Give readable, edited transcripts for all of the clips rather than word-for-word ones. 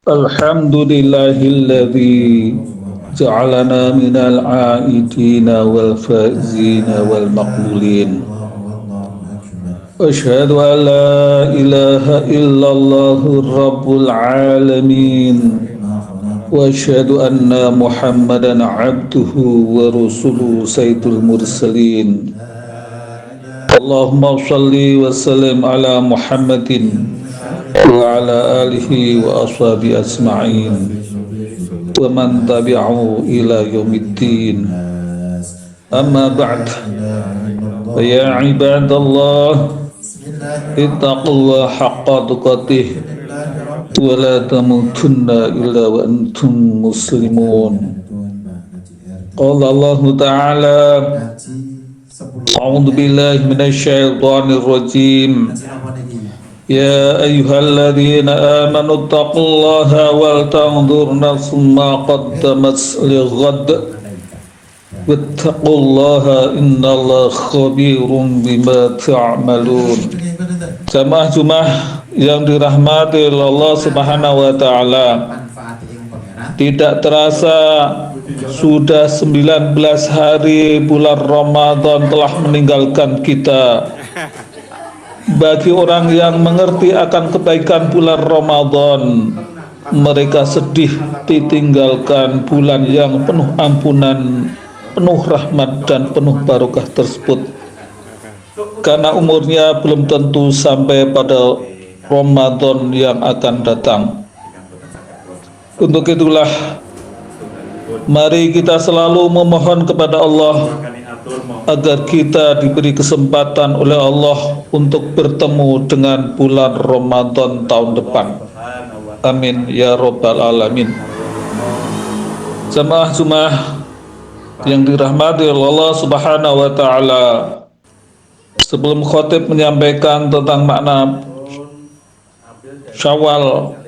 Alhamdulillahilladzi ja'alana minal aidina wal faizina wal maqbulin. Asyhadu an la ilaha illallahur rabbul alamin. Wa asyhadu anna Muhammadan abduhu wa rasuluhu sayyidul mursalin. Allahumma shalli wa sallim ala Muhammadin wa ala alihi wa ashabi asma'in wa man tabi'ahu ila yaumiddin. Amma ba'd. Ya ibadallah, ittaqullaha haqqa tuqatih wa la tamutunna illa wa antum muslimun. Qala Allah Ta'ala, a'udzu billahi minasy syaithanir rajim. Ya ayyuhalladzina amanu taqullaha wal tanzur nafsum ma qaddamat lighad wattaqullaha innallaha khabirum bima ta'malun. Jamaah Jumat yang dirahmati Allah Subhanahu wa taala, tidak terasa sudah 19 hari bulan Ramadan telah meninggalkan kita. Bagi orang yang mengerti akan kebaikan bulan Ramadan, mereka sedih ditinggalkan bulan yang penuh ampunan, penuh rahmat dan penuh barokah tersebut, karena umurnya belum tentu sampai pada Ramadan yang akan datang. Untuk itulah mari kita selalu memohon kepada Allah agar kita diberi kesempatan oleh Allah untuk bertemu dengan bulan Ramadan tahun depan. Amin ya Rabbal Alamin. Jamaah yang dirahmati Allah Subhanahu wa taala, sebelum khotib menyampaikan tentang makna Syawal,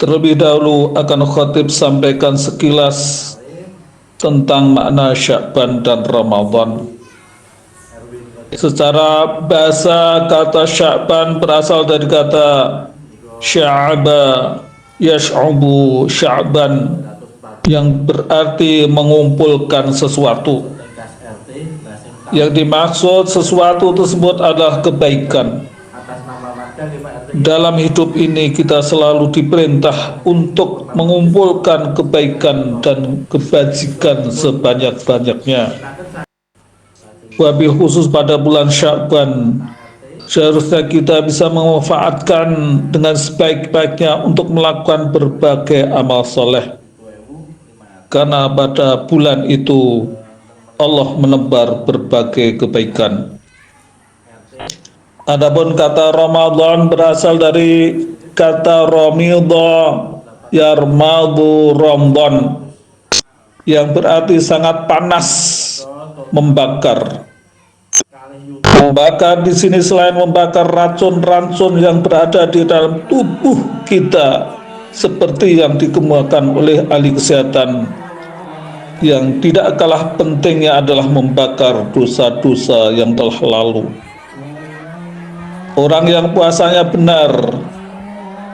terlebih dahulu akan khotib sampaikan sekilas tentang makna Sya'ban dan Ramadan. Secara bahasa, kata Sya'ban berasal dari kata sya'aba yash'ubu sya'ban, yang berarti mengumpulkan sesuatu. Yang dimaksud sesuatu tersebut adalah kebaikan. Dalam hidup ini kita selalu diperintah untuk mengumpulkan kebaikan dan kebajikan sebanyak-banyaknya. Wabil khusus pada bulan Sya'ban, seharusnya kita bisa memanfaatkan dengan sebaik-baiknya untuk melakukan berbagai amal soleh, karena pada bulan itu Allah menebar berbagai kebaikan. Adapun kata Ramadan berasal dari kata Ramidha yarmadu Ramadan, yang berarti sangat panas, membakar. Membakar di sini selain membakar racun-racun yang berada di dalam tubuh kita, seperti yang dikemukakan oleh ahli kesehatan, yang tidak kalah pentingnya adalah membakar dosa-dosa yang telah lalu. Orang yang puasanya benar,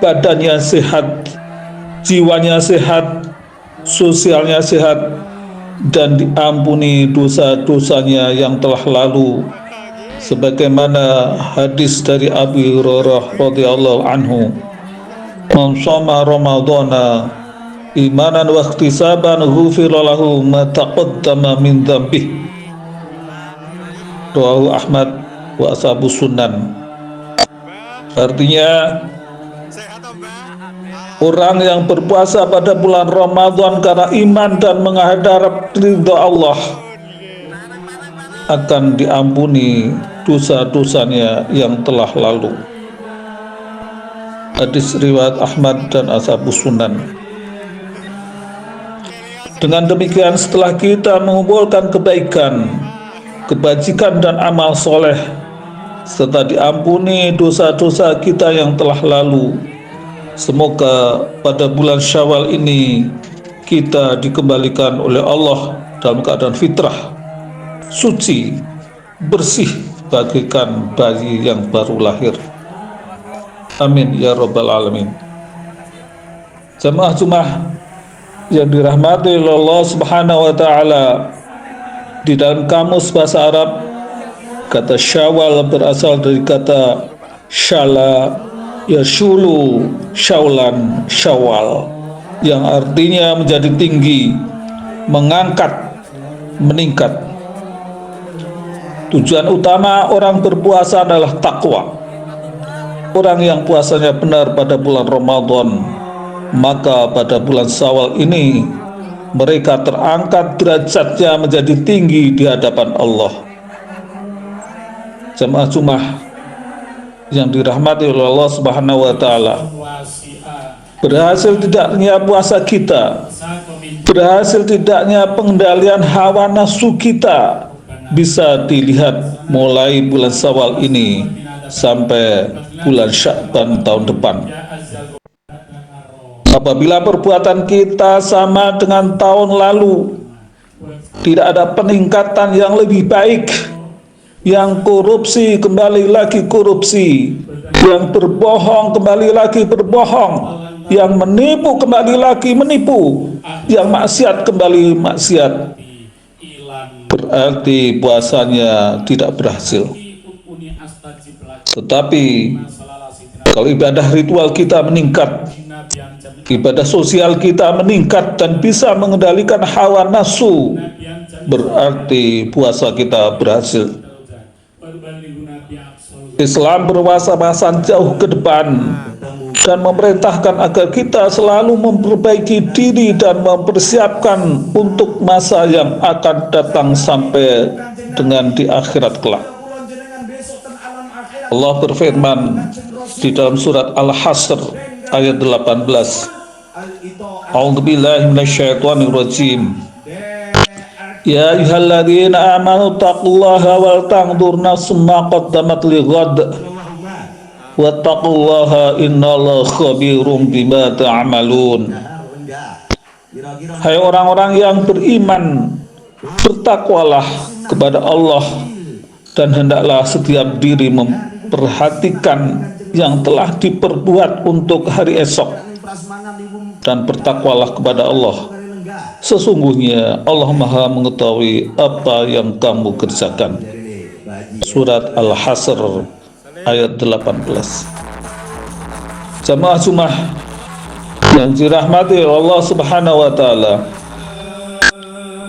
badannya sehat, jiwanya sehat, sosialnya sehat, dan diampuni dosa-dosanya yang telah lalu, sebagaimana hadis dari Abu Hurairah radhiyallahu anhu, "Man shoma Ramadhana imanan wa ihtisaban ghufira lahu ma taqaddama min dzambih." Rawahu Ahmad wa ashabus sunan. Artinya, orang yang berpuasa pada bulan Ramadan karena iman dan mengharap ridha Allah akan diampuni dosa-dosanya yang telah lalu. Hadis riwayat Ahmad dan ashabus sunan. Dengan demikian, setelah kita mengumpulkan kebaikan, kebajikan dan amal soleh, serta diampuni dosa-dosa kita yang telah lalu, semoga pada bulan Syawal ini kita dikembalikan oleh Allah dalam keadaan fitrah, suci, bersih, bagaikan bayi yang baru lahir. Amin ya Rabbal Alamin. Jamaah-jamaah yang dirahmati oleh Allah Subhanahu wa taala, di dalam kamus bahasa Arab kata Syawal berasal dari kata syala yashulu syaulan syawal, yang artinya menjadi tinggi, mengangkat, meningkat. Tujuan utama orang berpuasa adalah takwa. Orang yang puasanya benar pada bulan Ramadan, maka pada bulan Syawal ini mereka terangkat derajatnya menjadi tinggi di hadapan Allah. Jamaah-jamaah yang dirahmati oleh Allah Subhanahu wa taala, berhasil tidaknya puasa kita, berhasil tidaknya pengendalian hawa nafsu kita bisa dilihat mulai bulan Syawal ini sampai bulan Sya'ban tahun depan. Apabila perbuatan kita sama dengan tahun lalu, tidak ada peningkatan yang lebih baik, yang korupsi kembali lagi korupsi, yang berbohong kembali lagi berbohong, yang menipu kembali lagi menipu, yang maksiat kembali maksiat, berarti puasanya tidak berhasil. Tetapi kalau ibadah ritual kita meningkat, ibadah sosial kita meningkat dan bisa mengendalikan hawa nafsu, berarti puasa kita berhasil. Islam berwawasan jauh ke depan dan memerintahkan agar kita selalu memperbaiki diri dan mempersiapkan untuk masa yang akan datang sampai dengan di akhirat kelak. Allah berfirman di dalam surat Al-Hasr ayat 18, A'udzubillahi minasyaitonirrajim. Ya ayyuhalladzina amanu taqullaha wal tanzur nafsum ma qaddamat lighad wattaqullaha innallaha khabirum bima ta'malun. Hai orang-orang yang beriman, bertakwalah kepada Allah dan hendaklah setiap diri memperhatikan yang telah diperbuat untuk hari esok, dan bertakwalah kepada Allah. Sesungguhnya Allah Maha mengetahui apa yang kamu kerjakan. Surat Al-Hasr ayat 18. Jamaah-jamaah yang dirahmati Allah Subhanahu wa taala,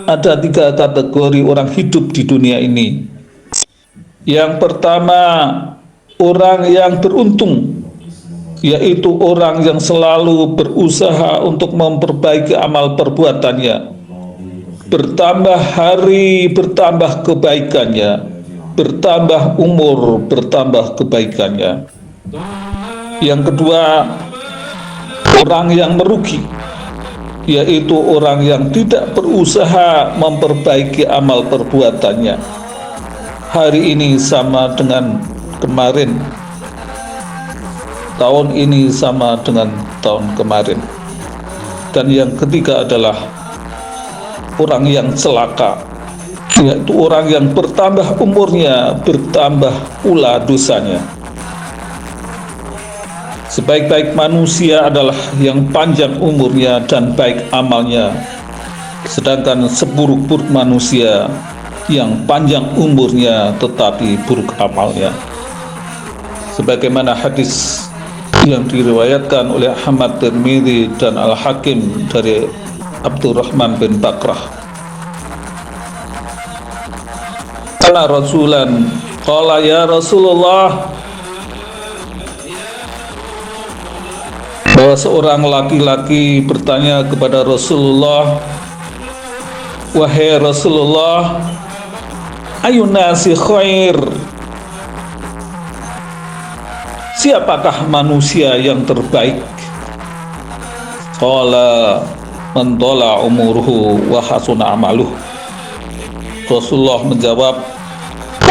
ada 3 kategori orang hidup di dunia ini. Yang pertama, orang yang beruntung, yaitu orang yang selalu berusaha untuk memperbaiki amal perbuatannya. Bertambah hari, bertambah kebaikannya. Bertambah umur, bertambah kebaikannya. Yang kedua, orang yang merugi, yaitu orang yang tidak berusaha memperbaiki amal perbuatannya. Hari ini sama dengan kemarin, tahun ini sama dengan tahun kemarin. Dan yang ketiga adalah orang yang celaka, yaitu orang yang bertambah umurnya, bertambah pula dosanya. Sebaik-baik manusia adalah yang panjang umurnya dan baik amalnya, sedangkan seburuk-buruk manusia yang panjang umurnya tetapi buruk amalnya. Sebagaimana hadis yang diriwayatkan oleh Ahmad Tirmidzi dan Al-Hakim dari Abdurrahman bin Bakrah, qala rasulan qala ya Rasulullah, bahwa seorang laki-laki bertanya kepada Rasulullah, wahai Rasulullah, ayun nasi khair, siapakah manusia yang terbaik? Qala man tala umuruhu wa hasuna amaluh. Rasulullah menjawab,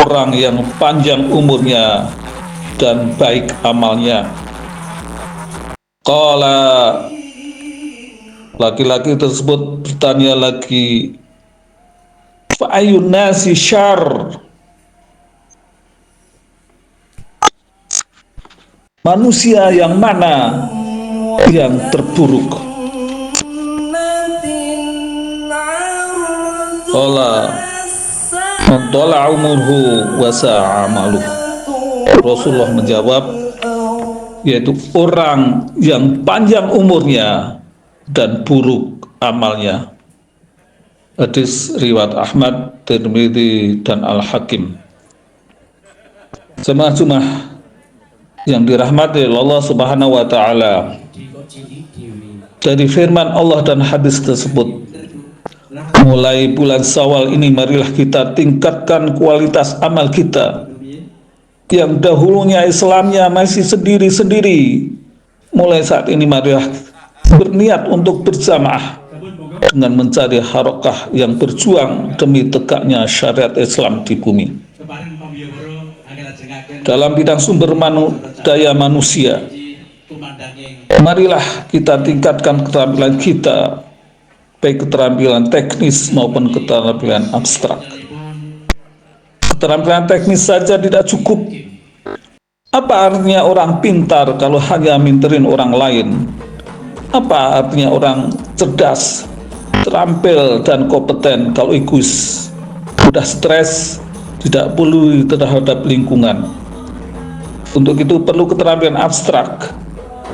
orang yang panjang umurnya dan baik amalnya. Qala, laki-laki tersebut bertanya lagi, fa ayun nasi syarr, manusia yang mana yang terburuk? Qala Mentola umurhu wasa amaluh. Rasulullah menjawab, yaitu orang yang panjang umurnya dan buruk amalnya. Hadis riwayat Ahmad, Tirmidzi dan Al-Hakim. Jemaah yang dirahmati Allah Subhanahu wa taala, dari firman Allah dan hadis tersebut, mulai bulan Syawal ini marilah kita tingkatkan kualitas amal kita. Yang dahulunya Islamnya masih sendiri-sendiri, mulai saat ini marilah berniat untuk berjamaah dengan mencari harokah yang berjuang demi tegaknya syariat Islam di bumi. Dalam bidang sumber daya manusia, marilah kita tingkatkan keterampilan kita, baik keterampilan teknis maupun keterampilan abstrak. Keterampilan teknis saja tidak cukup. Apa artinya orang pintar kalau hanya minterin orang lain? Apa artinya orang cerdas, terampil dan kompeten kalau egois, mudah stres, tidak peduli terhadap lingkungan? Untuk itu perlu keterampilan abstrak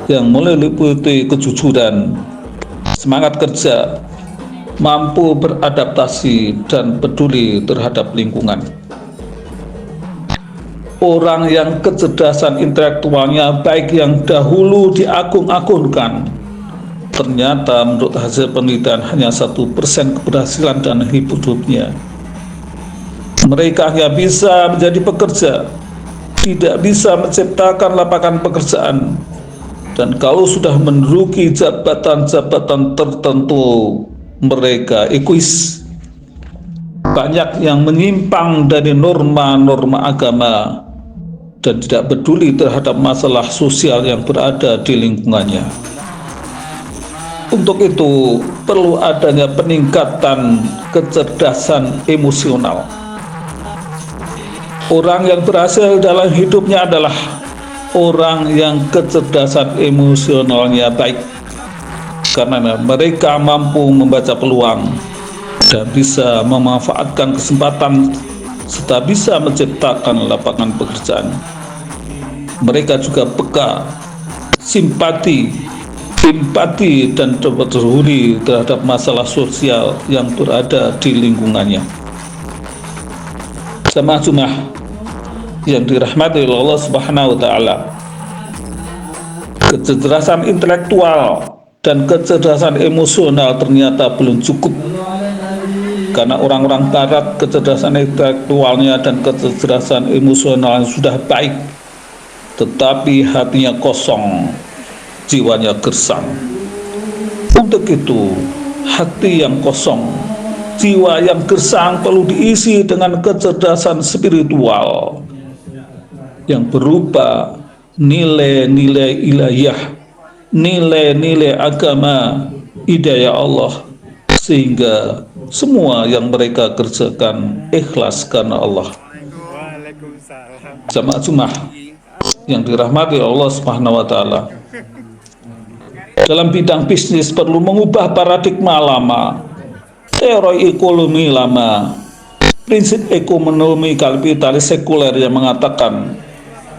yang meliputi kejujuran, semangat kerja, mampu beradaptasi dan peduli terhadap lingkungan. Orang yang kecerdasan intelektualnya baik yang dahulu diagung-agungkan, ternyata menurut hasil penelitian hanya 1% keberhasilan dan hidupnya. Mereka hanya bisa menjadi pekerja, tidak bisa menciptakan lapangan pekerjaan, dan kalau sudah menduduki jabatan-jabatan tertentu, mereka egois. Banyak yang menyimpang dari norma-norma agama dan tidak peduli terhadap masalah sosial yang berada di lingkungannya. Untuk itu perlu adanya peningkatan kecerdasan emosional. Orang yang berhasil dalam hidupnya adalah orang yang kecerdasan emosionalnya baik, karena mereka mampu membaca peluang dan bisa memanfaatkan kesempatan serta bisa menciptakan lapangan pekerjaan. Mereka juga peka, simpati, empati dan peduli terhadap masalah sosial yang berada di lingkungannya. Jemaah yang dirahmati oleh Allah Subhanahu wa taala, kecerdasan intelektual dan kecerdasan emosional ternyata belum cukup, karena orang-orang barat kecerdasan intelektualnya dan kecerdasan emosionalnya sudah baik, tetapi hatinya kosong, jiwanya gersang. Untuk itu, hati yang kosong, jiwa yang gersang perlu diisi dengan kecerdasan spiritual yang berupa nilai-nilai ilahiyah, nilai-nilai agama, hidayah Allah, sehingga semua yang mereka kerjakan ikhlas karena Allah. Jamaah yang dirahmati Allah Subhanahu wa taala, dalam bidang bisnis perlu mengubah paradigma lama, teori ekonomi lama, prinsip ekonomi kapitalis sekuler yang mengatakan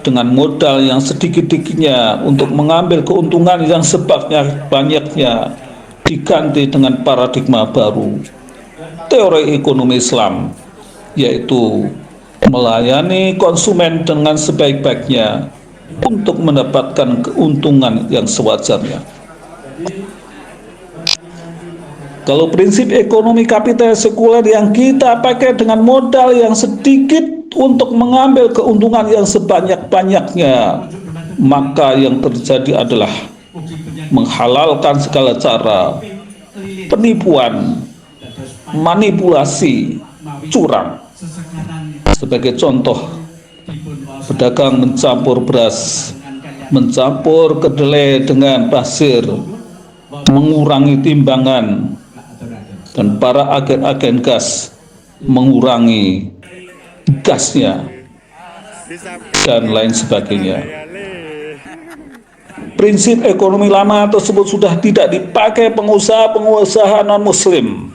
dengan modal yang sedikit-sedikitnya untuk mengambil keuntungan yang sebanyak-banyaknya diganti dengan paradigma baru, teori ekonomi Islam, yaitu melayani konsumen dengan sebaik-baiknya untuk mendapatkan keuntungan yang sewajarnya. Kalau prinsip ekonomi kapitalis sekuler yang kita pakai dengan modal yang sedikit untuk mengambil keuntungan yang sebanyak-banyaknya, maka yang terjadi adalah menghalalkan segala cara penipuan, manipulasi, curang. Sebagai contoh, pedagang mencampur beras, mencampur kedelai dengan pasir, mengurangi timbangan, dan para agen-agen gas mengurangi gasnya dan lain sebagainya. Prinsip ekonomi lama tersebut sudah tidak dipakai pengusaha-pengusaha non-muslim,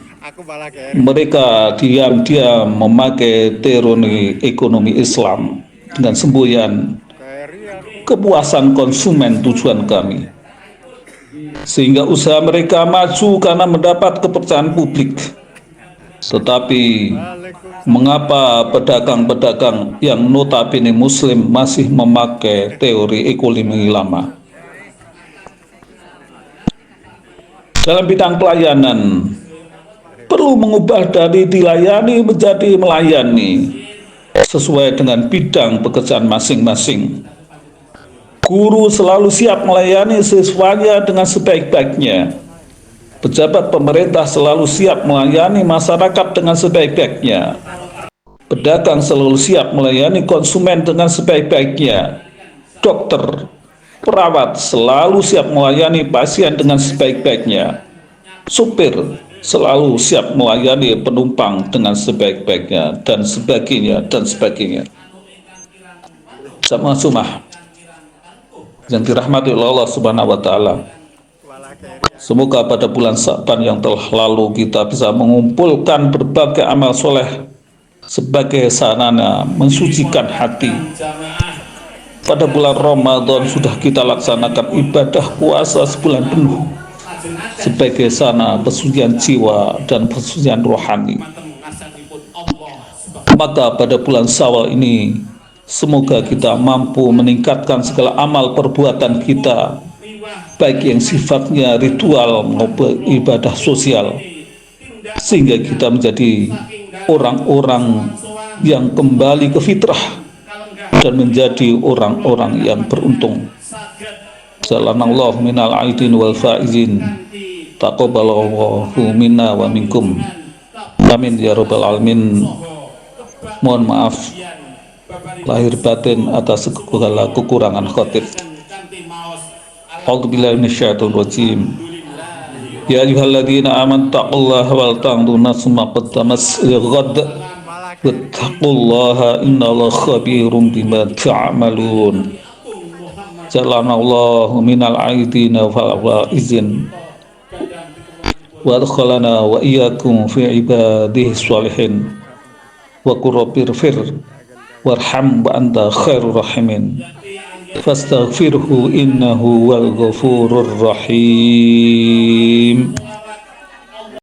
Mereka diam-diam memakai teori ekonomi Islam dengan semboyan kepuasan konsumen tujuan kami, sehingga usaha mereka maju karena mendapat kepercayaan publik. Tetapi mengapa pedagang-pedagang yang notabene muslim masih memakai teori ekonomi lama? Dalam bidang pelayanan, perlu mengubah dari dilayani menjadi melayani sesuai dengan bidang pekerjaan masing-masing. Guru selalu siap melayani siswanya dengan sebaik-baiknya. Pejabat pemerintah selalu siap melayani masyarakat dengan sebaik-baiknya. Pedagang selalu siap melayani konsumen dengan sebaik-baiknya. Dokter, perawat selalu siap melayani pasien dengan sebaik-baiknya. Supir selalu siap melayani penumpang dengan sebaik-baiknya, dan sebagainya, dan sebagainya. Jamaah Jumat yang dirahmati oleh Allah Subhanahu wa Ta'ala, semoga pada bulan Sa'ban yang telah lalu kita bisa mengumpulkan berbagai amal soleh sebagai sarana mensucikan hati. Pada bulan Ramadan sudah kita laksanakan ibadah puasa sebulan penuh sebagai sarana persucian jiwa dan persucian rohani. Maka pada bulan Syawal ini semoga kita mampu meningkatkan segala amal perbuatan kita, baik yang sifatnya ritual maupun ibadah sosial, sehingga kita menjadi orang-orang yang kembali ke fitrah dan menjadi orang-orang yang beruntung. Jalanallahu minal aidin wal faizin, taqabbalallahu minna wa minkum, amin ya rabbal alamin. Mohon maaf lahir batin atas segala kekurangan khotib. A'udzubillahi minasyaitonir rajim. Ya ayyuhalladzina amanu taqullaha wal tanzur nafsum ma qaddamat lighad wattaqullaha innallaha khabirum bima ta'malun. Jalanallahu minal aidin wal faizin wa adkhalana wa iyyakum fi ibadihi sholihin wa qur rabbirfir warham wa anta khairur rahimin fastaghfirhu innahu wal ghafurur rahim.